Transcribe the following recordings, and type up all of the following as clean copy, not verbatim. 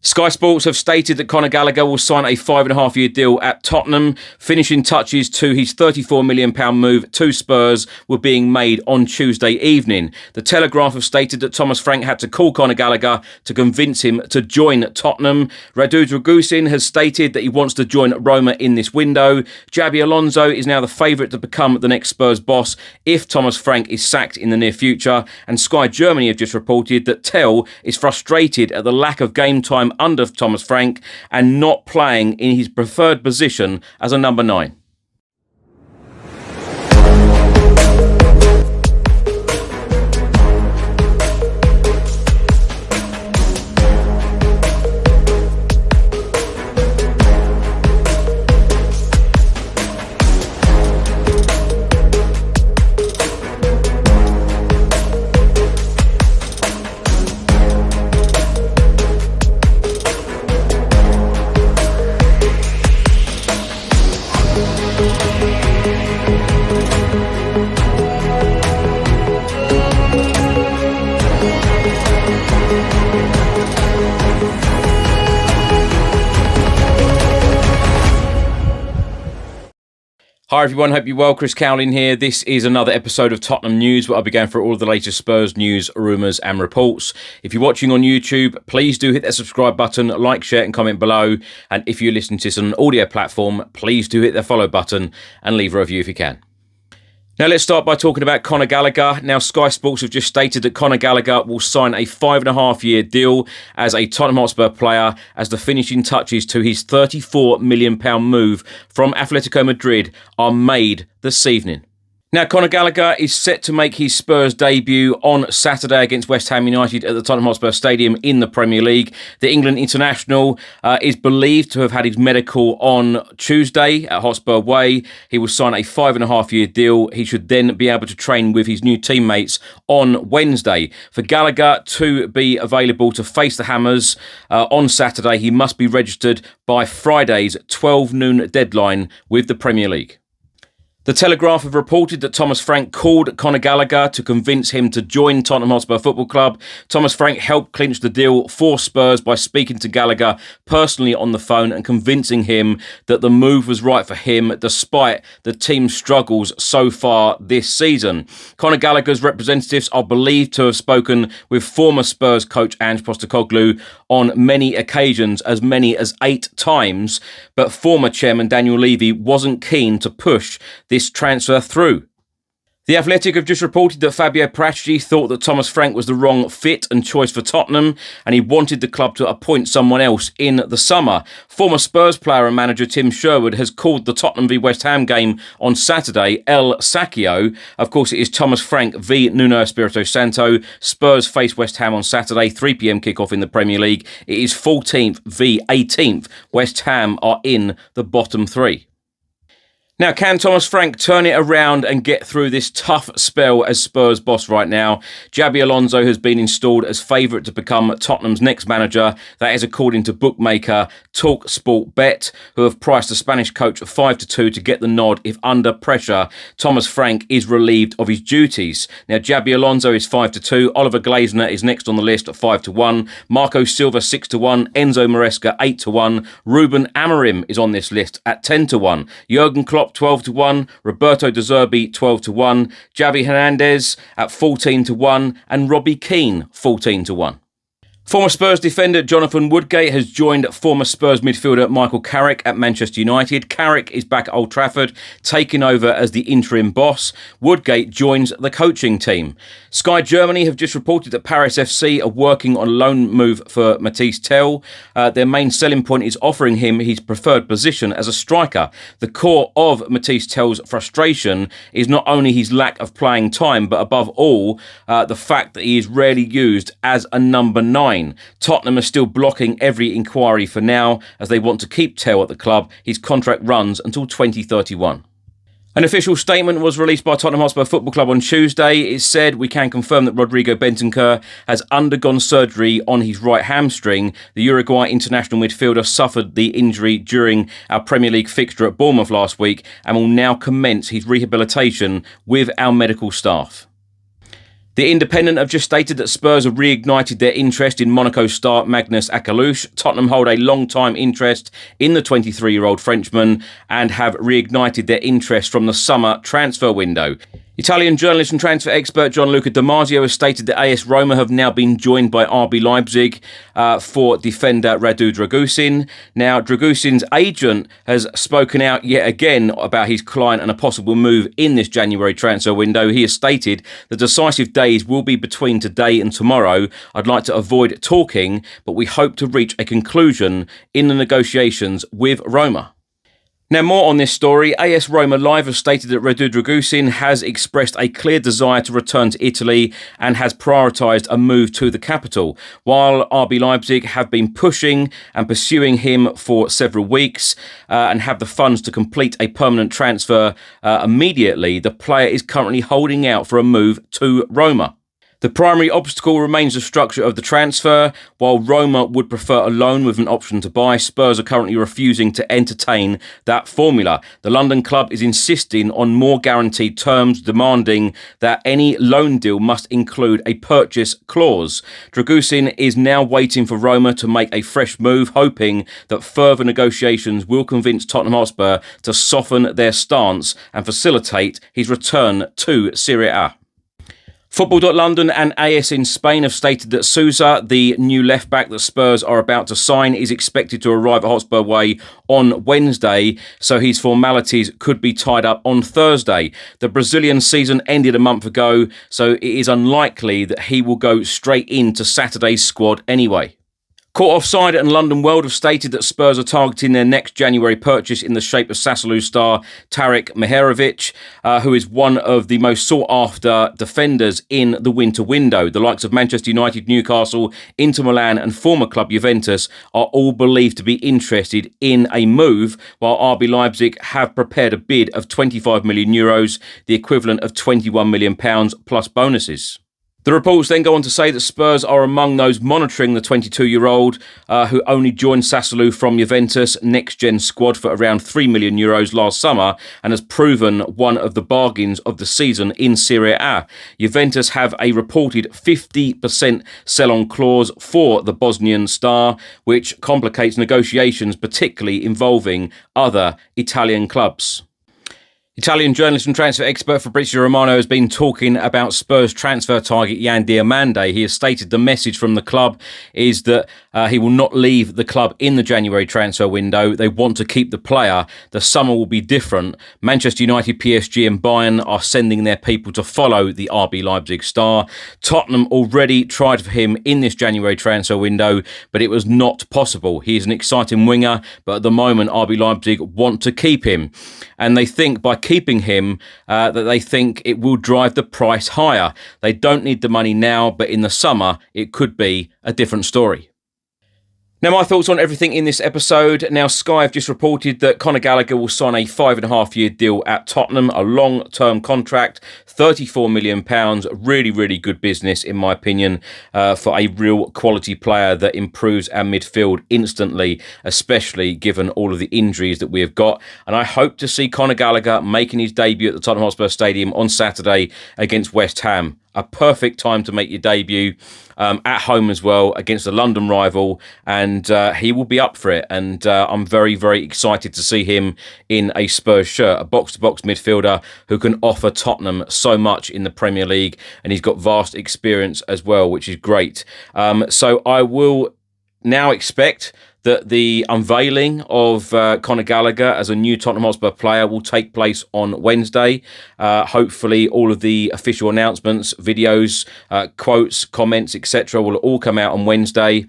Sky Sports have stated that Conor Gallagher will sign a 5.5-year deal at Tottenham. Finishing touches to his £34 million move to Spurs were being made on Tuesday evening. The Telegraph have stated that Thomas Frank had to call Conor Gallagher to convince him to join Tottenham. Radu Drăgușin has stated that he wants to join Roma in this window. Xabi Alonso is now the favourite to become the next Spurs boss if Thomas Frank is sacked in the near future. And Sky Germany have just reported that Tel is frustrated at the lack of game time under Thomas Frank and not playing in his preferred position as a number 9. Hi everyone, hope you're well. Chris Cowlin here. This is another episode of Tottenham News where I'll be going through all of the latest Spurs news, rumours and reports. If you're watching on YouTube, please do hit that subscribe button, like, share and comment below. And if you're listening to this on an audio platform, please do hit the follow button and leave a review if you can. Now let's start by talking about Conor Gallagher. Now Sky Sports have just stated that Conor Gallagher will sign a 5.5-year deal as a Tottenham Hotspur player as the finishing touches to his £34 million move from Atletico Madrid are made this evening. Now, Conor Gallagher is set to make his Spurs debut on Saturday against West Ham United at the Tottenham Hotspur Stadium in the Premier League. The England international is believed to have had his medical on Tuesday at Hotspur Way. He will sign a 5.5-year deal. He should then be able to train with his new teammates on Wednesday. For Gallagher to be available to face the Hammers on Saturday, he must be registered by Friday's 12 noon deadline with the Premier League. The Telegraph have reported that Thomas Frank called Conor Gallagher to convince him to join Tottenham Hotspur Football Club. Thomas Frank helped clinch the deal for Spurs by speaking to Gallagher personally on the phone and convincing him that the move was right for him despite the team's struggles so far this season. Conor Gallagher's representatives are believed to have spoken with former Spurs coach Ange Postecoglou on many occasions, as many as 8 times, but former chairman Daniel Levy wasn't keen to push this transfer through. The Athletic have just reported that Fabio Paratici thought that Thomas Frank was the wrong fit and choice for Tottenham, and he wanted the club to appoint someone else in the summer. Former Spurs player and manager Tim Sherwood has called the Tottenham v West Ham game on Saturday El-Sackico. Of course, it is Thomas Frank v Nuno Espirito Santo. Spurs face West Ham on Saturday, 3 p.m. kickoff in the Premier League. It is 14th v 18th. West Ham are in the bottom 3. Now, can Thomas Frank turn it around and get through this tough spell as Spurs boss right now? Xabi Alonso has been installed as favourite to become Tottenham's next manager. That is according to bookmaker TalkSport who have priced the Spanish coach 5-2 to get the nod if under pressure Thomas Frank is relieved of his duties. Now, Xabi Alonso is 5-2. Oliver Glasner is next on the list at 5-1. Marco Silva 6-1. Enzo Maresca 8-1. Ruben Amorim is on this list at 10-1. Jurgen Klopp 12-1, Roberto De Zerbi 12-1, Javi Hernandez at 14-1 and Robbie Keane 14-1. Former Spurs defender Jonathan Woodgate has joined former Spurs midfielder Michael Carrick at Manchester United. Carrick is back at Old Trafford, taking over as the interim boss. Woodgate joins the coaching team. Sky Germany have just reported that Paris FC are working on a loan move for Mathys Tel. Their main selling point is offering him his preferred position as a striker. The core of Mathys Tel's frustration is not only his lack of playing time, but above all, the fact that he is rarely used as a number 9. Tottenham are still blocking every inquiry for now as they want to keep Tel at the club. His contract runs until 2031. An official statement was released by Tottenham Hotspur Football Club on Tuesday. It said, "We can confirm that Rodrigo Bentancur has undergone surgery on his right hamstring. The Uruguay international midfielder suffered the injury during our Premier League fixture at Bournemouth last week and will now commence his rehabilitation with our medical staff." The Independent have just stated that Spurs have reignited their interest in Monaco star Maghnes Akliouche. Tottenham hold a long-time interest in the 23-year-old Frenchman and have reignited their interest from the summer transfer window. Italian journalist and transfer expert Gianluca Damasio has stated that AS Roma have now been joined by RB Leipzig for defender Radu Drăgușin. Now, Drăgușin's agent has spoken out yet again about his client and a possible move in this January transfer window. He has stated the decisive days will be between today and tomorrow. I'd like to avoid talking, but we hope to reach a conclusion in the negotiations with Roma. Now, more on this story. AS Roma Live have stated that Radu Drăgușin has expressed a clear desire to return to Italy and has prioritised a move to the capital. While RB Leipzig have been pushing and pursuing him for several weeks and have the funds to complete a permanent transfer immediately, the player is currently holding out for a move to Roma. The primary obstacle remains the structure of the transfer. While Roma would prefer a loan with an option to buy, Spurs are currently refusing to entertain that formula. The London club is insisting on more guaranteed terms, demanding that any loan deal must include a purchase clause. Drăgușin is now waiting for Roma to make a fresh move, hoping that further negotiations will convince Tottenham Hotspur to soften their stance and facilitate his return to Serie A. Football.London and AS in Spain have stated that Souza, the new left-back that Spurs are about to sign, is expected to arrive at Hotspur Way on Wednesday, so his formalities could be tied up on Thursday. The Brazilian season ended a month ago, so it is unlikely that he will go straight into Saturday's squad anyway. Caught Offside and London World have stated that Spurs are targeting their next January purchase in the shape of Sassuolo star Tarik Muharemovic, who is one of the most sought-after defenders in the winter window. The likes of Manchester United, Newcastle, Inter Milan and former club Juventus are all believed to be interested in a move, while RB Leipzig have prepared a bid of €25 million, the equivalent of £21 million plus bonuses. The reports then go on to say that Spurs are among those monitoring the 22-year-old who only joined Sassuolo from Juventus' next-gen squad for around €3 million last summer and has proven one of the bargains of the season in Serie A. Juventus have a reported 50% sell-on clause for the Bosnian star, which complicates negotiations, particularly involving other Italian clubs. Italian journalist and transfer expert Fabio Romano has been talking about Spurs transfer target Yan Diomande. He has stated the message from the club is that he will not leave the club in the January transfer window. They want to keep the player. The summer will be different. Manchester United, PSG and Bayern are sending their people to follow the RB Leipzig star. Tottenham already tried for him in this January transfer window, but it was not possible. He is an exciting winger, but at the moment RB Leipzig want to keep him. And they think by keeping him, that they think it will drive the price higher. They don't need the money now, but in the summer, it could be a different story. Now, my thoughts on everything in this episode. Now, Sky have just reported that Conor Gallagher will sign a 5.5-year deal at Tottenham, a long-term contract, £34 million. Really, really good business, in my opinion, for a real quality player that improves our midfield instantly, especially given all of the injuries that we have got. And I hope to see Conor Gallagher making his debut at the Tottenham Hotspur Stadium on Saturday against West Ham. A perfect time to make your debut at home as well against a London rival, and he will be up for it. And I'm very, very excited to see him in a Spurs shirt, a box-to-box midfielder who can offer Tottenham so much in the Premier League, and he's got vast experience as well, which is great. So I will now expect that the unveiling of Conor Gallagher as a new Tottenham Hotspur player will take place on Wednesday. Hopefully all of the official announcements, videos, quotes, comments, etc. will all come out on Wednesday.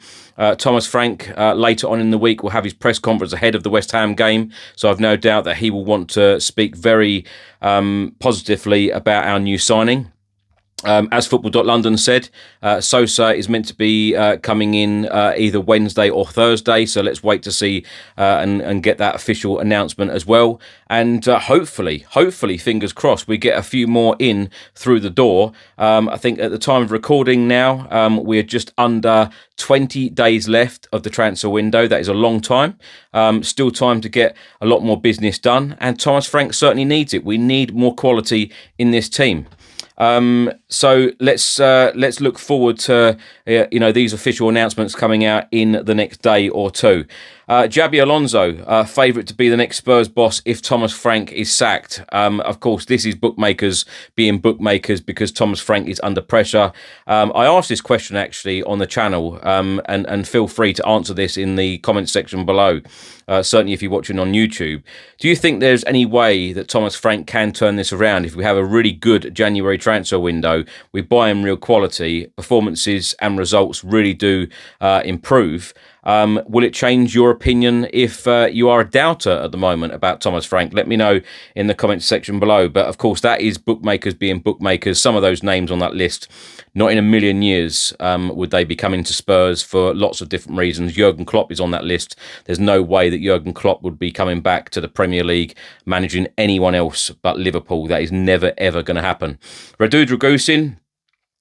Thomas Frank later on in the week will have his press conference ahead of the West Ham game, so I've no doubt that he will want to speak very positively about our new signing. As Football.London said, Souza is meant to be coming in either Wednesday or Thursday, so let's wait to see and get that official announcement as well. And hopefully, fingers crossed, we get a few more in through the door. I think at the time of recording now, we're just under 20 days left of the transfer window. That is a long time. Still time to get a lot more business done, and Thomas Frank certainly needs it. We need more quality in this team. So let's look forward to these official announcements coming out in the next day or two. Xabi Alonso, favourite to be the next Spurs boss if Thomas Frank is sacked. Of course, this is bookmakers being bookmakers because Thomas Frank is under pressure. I asked this question actually on the channel, and feel free to answer this in the comments section below. Certainly if you're watching on YouTube. Do you think there's any way that Thomas Frank can turn this around if we have a really good January transfer window, we buy him real quality, performances and results really do improve? Will it change your opinion if you are a doubter at the moment about Thomas Frank? Let me know in the comments section below. But of course, that is bookmakers being bookmakers. Some of those names on that list, not in a million years would they be coming to Spurs for lots of different reasons. Jurgen Klopp is on that list. There's no way that Jurgen Klopp would be coming back to the Premier League managing anyone else but Liverpool. That is never, ever going to happen. Radu Drăgușin,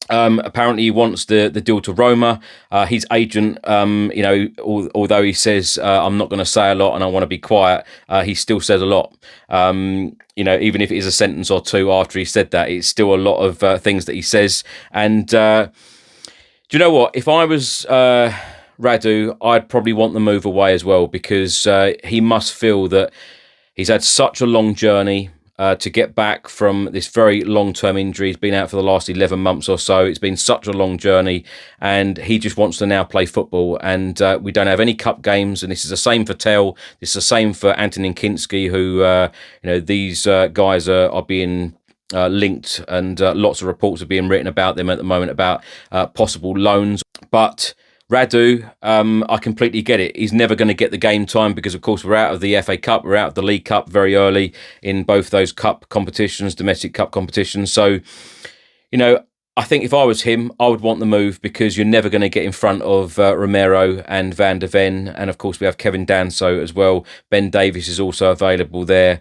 apparently he wants the deal to Roma. His agent, although he says, I'm not going to say a lot and I want to be quiet, he still says a lot. Even if it is a sentence or two after he said that, it's still a lot of things that he says. And do you know what? If I was Radu, I'd probably want the move away as well, because he must feel that he's had such a long journey to get back from this very long-term injury. He's been out for the last 11 months or so. It's been such a long journey, and he just wants to now play football. And we don't have any cup games, and this is the same for Tel. This is the same for Antonin Kinski, who, these guys are being linked, and lots of reports are being written about them at the moment about possible loans. But Radu, I completely get it. He's never going to get the game time because, of course, we're out of the FA Cup, we're out of the League Cup very early in both those cup competitions, domestic cup competitions. So, I think if I was him, I would want the move, because you're never going to get in front of Romero and Van de Ven. And of course, we have Kevin Danso as well. Ben Davies is also available there.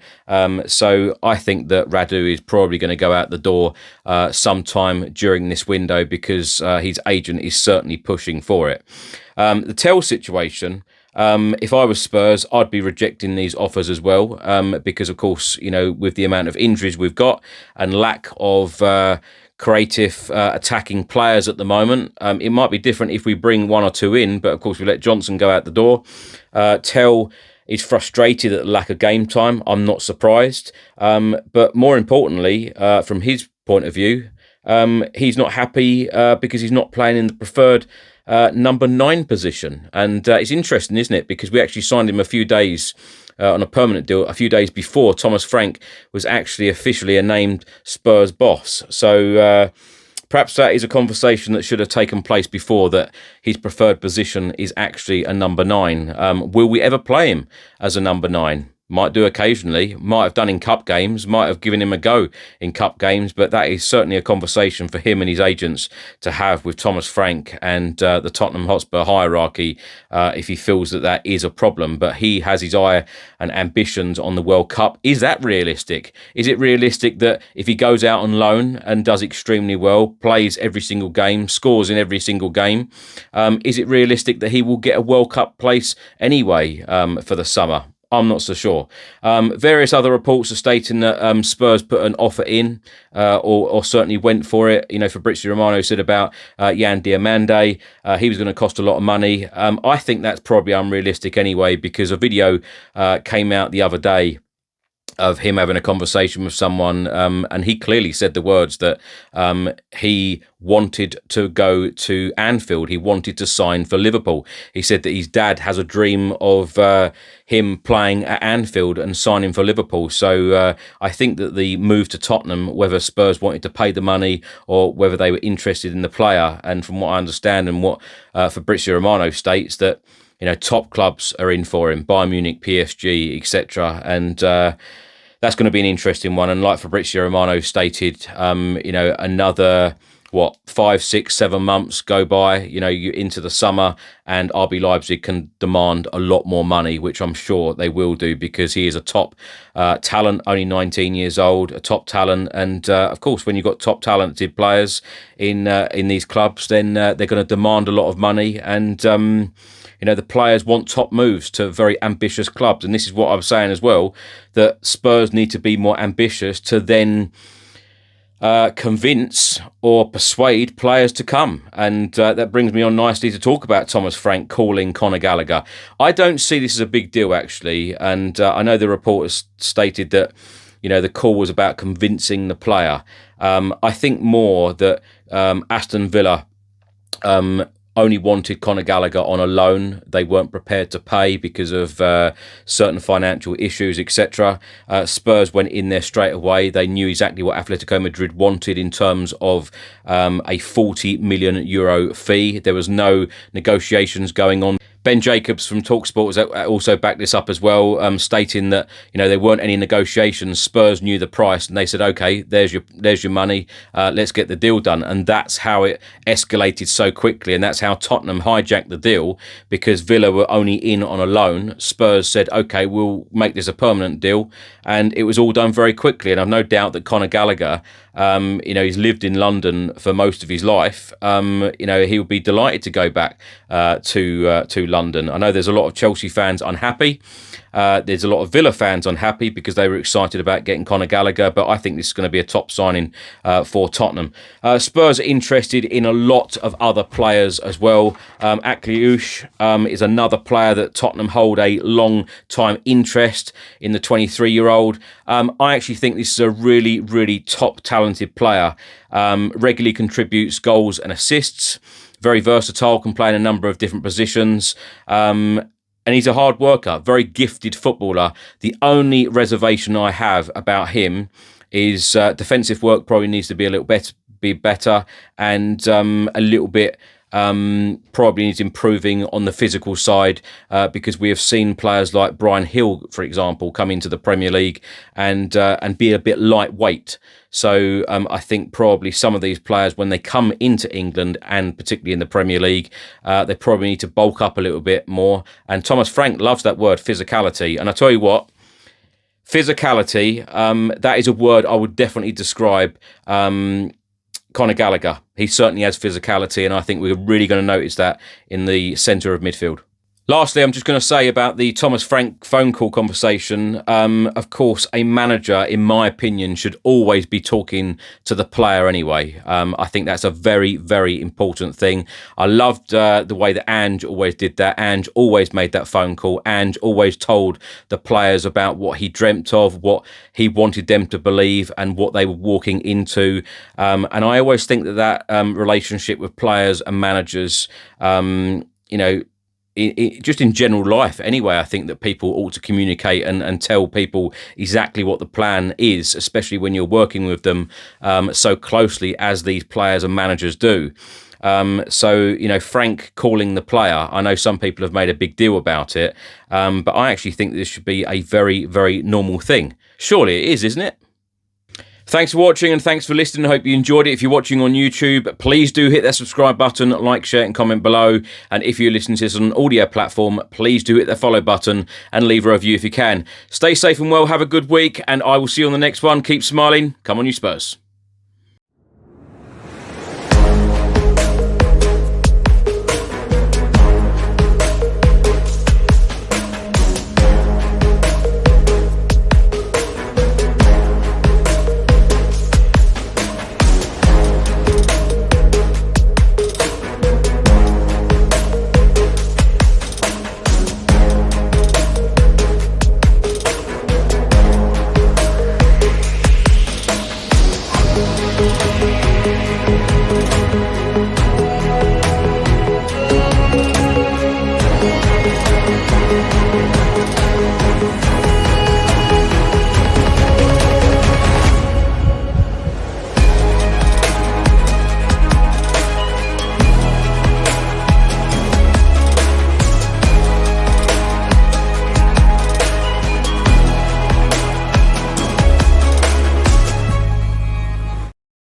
So I think that Radu is probably going to go out the door sometime during this window, because his agent is certainly pushing for it. The Tel situation, if I was Spurs, I'd be rejecting these offers as well, because of course, with the amount of injuries we've got and lack of creative attacking players at the moment. It might be different if we bring one or two in, but of course we let Johnson go out the door. Tel is frustrated at the lack of game time. I'm not surprised. But more importantly, from his point of view, he's not happy because he's not playing in the preferred number 9 position. And it's interesting, isn't it? Because we actually signed him a few days on a permanent deal a few days before Thomas Frank was actually officially a named Spurs boss. So perhaps that is a conversation that should have taken place before, that his preferred position is actually a number 9. Will we ever play him as a number 9? Might do occasionally, might have done in cup games, might have given him a go in cup games, but that is certainly a conversation for him and his agents to have with Thomas Frank and the Tottenham Hotspur hierarchy, if he feels that that is a problem. But he has his eye and ambitions on the World Cup. Is that realistic? Is it realistic that if he goes out on loan and does extremely well, plays every single game, scores in every single game, is it realistic that he will get a World Cup place anyway for the summer? I'm not so sure. Various other reports are stating that Spurs put an offer in, or certainly went for it. Fabrizio Romano said about Yan Diomande. He was going to cost a lot of money. I think that's probably unrealistic anyway, because a video came out the other day of him having a conversation with someone, and he clearly said the words that he wanted to go to Anfield. He wanted to sign for Liverpool. He said that his dad has a dream of him playing at Anfield and signing for Liverpool. So I think that the move to Tottenham, whether Spurs wanted to pay the money or whether they were interested in the player, and from what I understand and what Fabrizio Romano states, that top clubs are in for him, Bayern Munich, PSG, etc. And that's going to be an interesting one. And like Fabrizio Romano stated, another 5, 6, 7 months go by, you're into the summer, and RB Leipzig can demand a lot more money, which I'm sure they will do, because he is a top talent, only 19 years old, a top talent. And of course, when you've got top talented players in these clubs, then they're going to demand a lot of money. And the players want top moves to very ambitious clubs. And this is what I was saying as well, that Spurs need to be more ambitious to then convince or persuade players to come. And that brings me on nicely to talk about Thomas Frank calling Conor Gallagher. I don't see this as a big deal, actually. And I know the reporters stated that, the call was about convincing the player. I think more that Aston Villa only wanted Conor Gallagher on a loan. They weren't prepared to pay because of certain financial issues, etc. Spurs went in there straight away. They knew exactly what Atletico Madrid wanted in terms of a 40 million euro fee. There was no negotiations going on. Ben Jacobs from TalkSport has also backed this up as well, stating that there weren't any negotiations. Spurs knew the price, and they said, "Okay, there's your money. Let's get the deal done." And that's how it escalated so quickly, and that's how Tottenham hijacked the deal, because Villa were only in on a loan. Spurs said, "Okay, we'll make this a permanent deal," and it was all done very quickly. And I've no doubt that Conor Gallagher, he's lived in London for most of his life. He would be delighted to go back to London. I know there's a lot of Chelsea fans unhappy. There's a lot of Villa fans unhappy because they were excited about getting Conor Gallagher, but I think this is going to be a top signing for Tottenham. Spurs are interested in a lot of other players as well. Akliouche is another player that Tottenham hold a long time interest in, the 23-year-old. I actually think this is a really, really top talented player. Regularly contributes goals and assists. Very versatile, can play in a number of different positions. And he's a hard worker, very gifted footballer. The only reservation I have about him is defensive work probably needs to be a little bit better, and a little bit probably needs improving on the physical side, because we have seen players like Brian Hill, for example, come into the Premier League and be a bit lightweight. So I think probably some of these players, when they come into England and particularly in the Premier League, they probably need to bulk up a little bit more. And Thomas Frank loves that word, physicality. And I tell you what, physicality, that is a word I would definitely describe Conor Gallagher. He certainly has physicality, and I think we're really going to notice that in the centre of midfield. Lastly, I'm just going to say about the Thomas Frank phone call conversation. Of course, a manager, in my opinion, should always be talking to the player anyway. I think that's a very, very important thing. I loved the way that Ange always did that. Ange always made that phone call. Ange always told the players about what he dreamt of, what he wanted them to believe, and what they were walking into. And I always think that relationship with players and managers, just in general life anyway, I think that people ought to communicate and tell people exactly what the plan is, especially when you're working with them so closely as these players and managers do. Frank calling the player, I know some people have made a big deal about it, but I actually think this should be a very, very normal thing. Surely it is, isn't it? Thanks for watching and thanks for listening. I hope you enjoyed it. If you're watching on YouTube, please do hit that subscribe button, like, share and comment below. And if you're listening to this on an audio platform, please do hit the follow button and leave a review if you can. Stay safe and well, have a good week, and I will see you on the next one. Keep smiling. Come on, you Spurs.